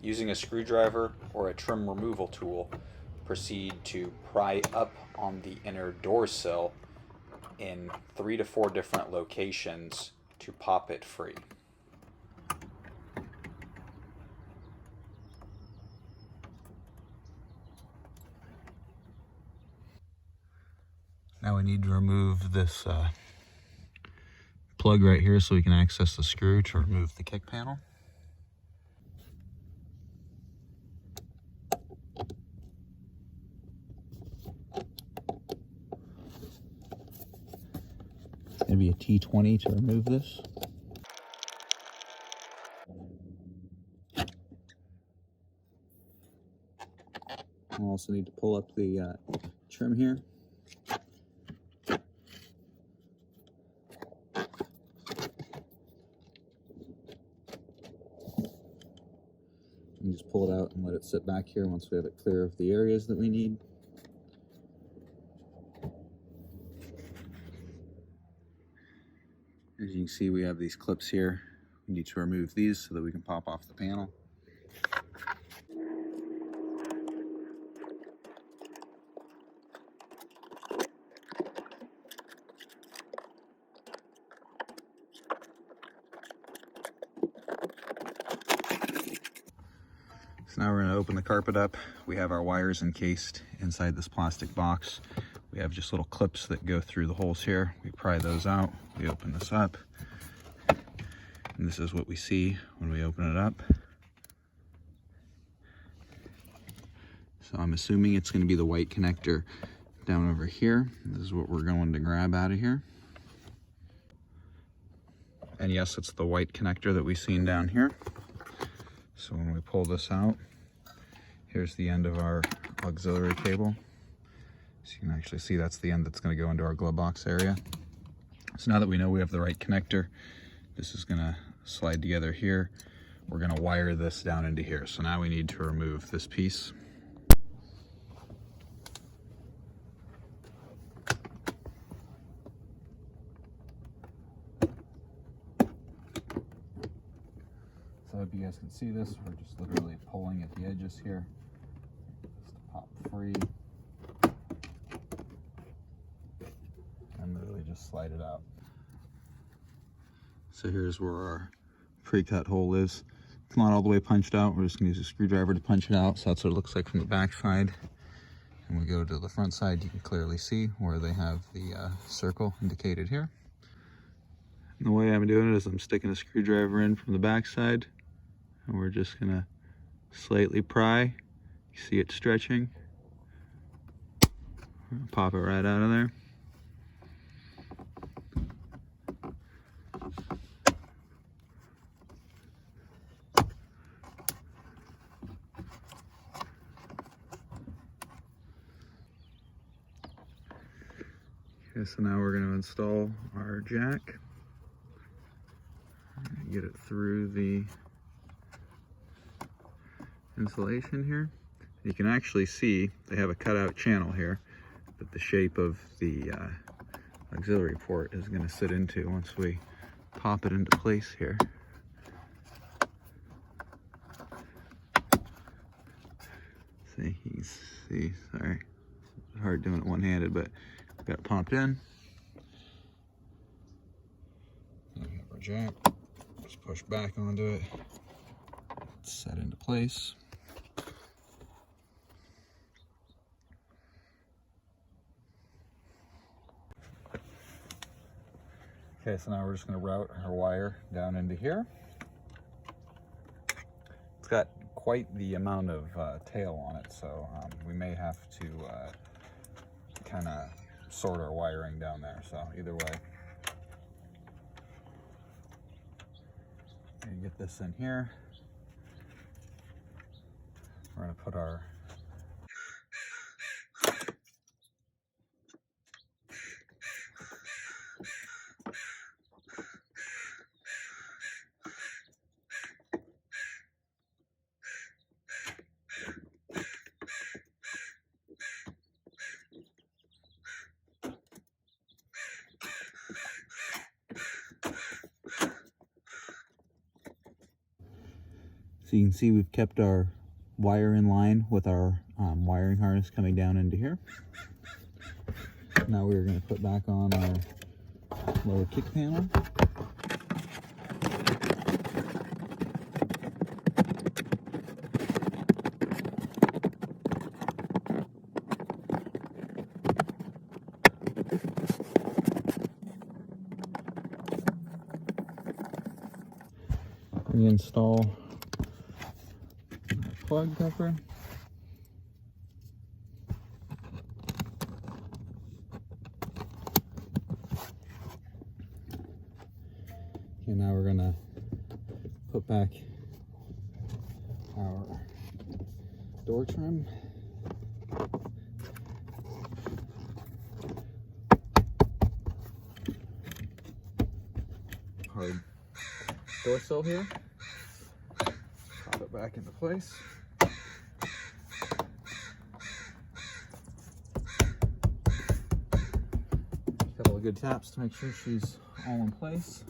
Using a screwdriver or a trim removal tool, proceed to pry up on the inner door sill in 3 to 4 different locations to pop it free. Now we need to remove this plug right here so we can access the screw to remove the kick panel. Maybe a T20 to remove this. We'll also need to pull up the trim here. And just pull it out and let it sit back here once we have it clear of the areas that we need. As you can see, we have these clips here. We need to remove these so that we can pop off the panel. So now we're going to open the carpet up. We have our wires encased inside this plastic box. We have just little clips that go through the holes here. We pry those out. We open this up. And this is what we see when we open it up. So I'm assuming it's going to be the white connector down over here. This is what we're going to grab out of here. And yes, it's the white connector that we've seen down here. So when we pull this out, here's the end of our auxiliary cable. So you can actually see that's the end that's going to go into our glove box area. So now that we know we have the right connector, this is going to slide together here. We're going to wire this down into here. So now we need to remove this piece. So if you guys can see this, we're just literally pulling at the edges here. Just to pop free. And literally just slide it out. So here's where our pre-cut hole is. It's not all the way punched out. We're just gonna use a screwdriver to punch it out. So that's what it looks like from the back side. And we go to the front side, you can clearly see where they have the circle indicated here. And the way I'm doing it is I'm sticking a screwdriver in from the back side. And we're just gonna slightly pry. You see it stretching. Pop it right out of there. Okay, so now we're going to install our jack. Get it through the insulation here. You can actually see they have a cutout channel here that the shape of the auxiliary port is going to sit into once we pop it into place here. See, you can see, sorry, it's hard doing it one-handed, but got it popped in. And we have our jack. Just push back onto it. It's set into place. Okay, so now we're just going to route our wire down into here. It's got quite the amount of tail on it, so we may have to kind of sort our wiring down there. So either way, you get this in here. We're going to put our So you can see we've kept our wire in line with our wiring harness coming down into here. Now we're going to put back on our lower kick panel. We install our plug cover. Okay, now we're gonna put back our door trim. Hard door sill here. Pop it back into place. Couple of good taps to make sure she's all in place.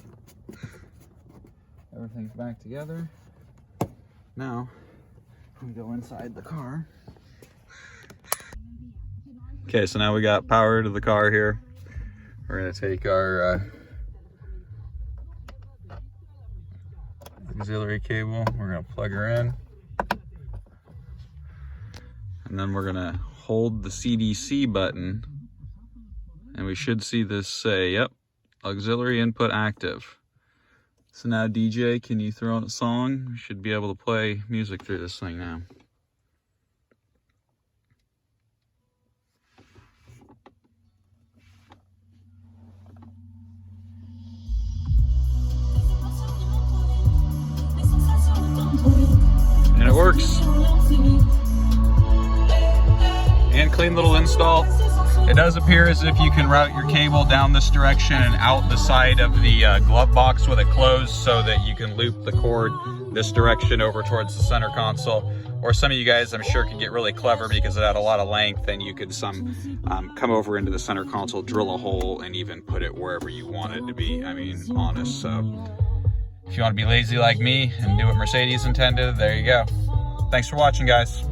Everything's back together. Now we go inside the car. Okay, so now we got power to the car here. We're gonna take our auxiliary cable, we're gonna plug her in, and then we're gonna hold the CDC button, and we should see this say, yep, auxiliary input active. So now DJ, can you throw in a song? We should be able to play music through this thing now. And it works. And clean little install. It does appear as if you can route your cable down this direction and out the side of the glove box with it closed, so that you can loop the cord this direction over towards the center console. Or some of you guys, I'm sure, could get really clever because it had a lot of length, and you could come over into the center console, drill a hole, and even put it wherever you want it to be. I mean, honest. So if you want to be lazy like me and do what Mercedes intended, there you go. Thanks for watching, guys.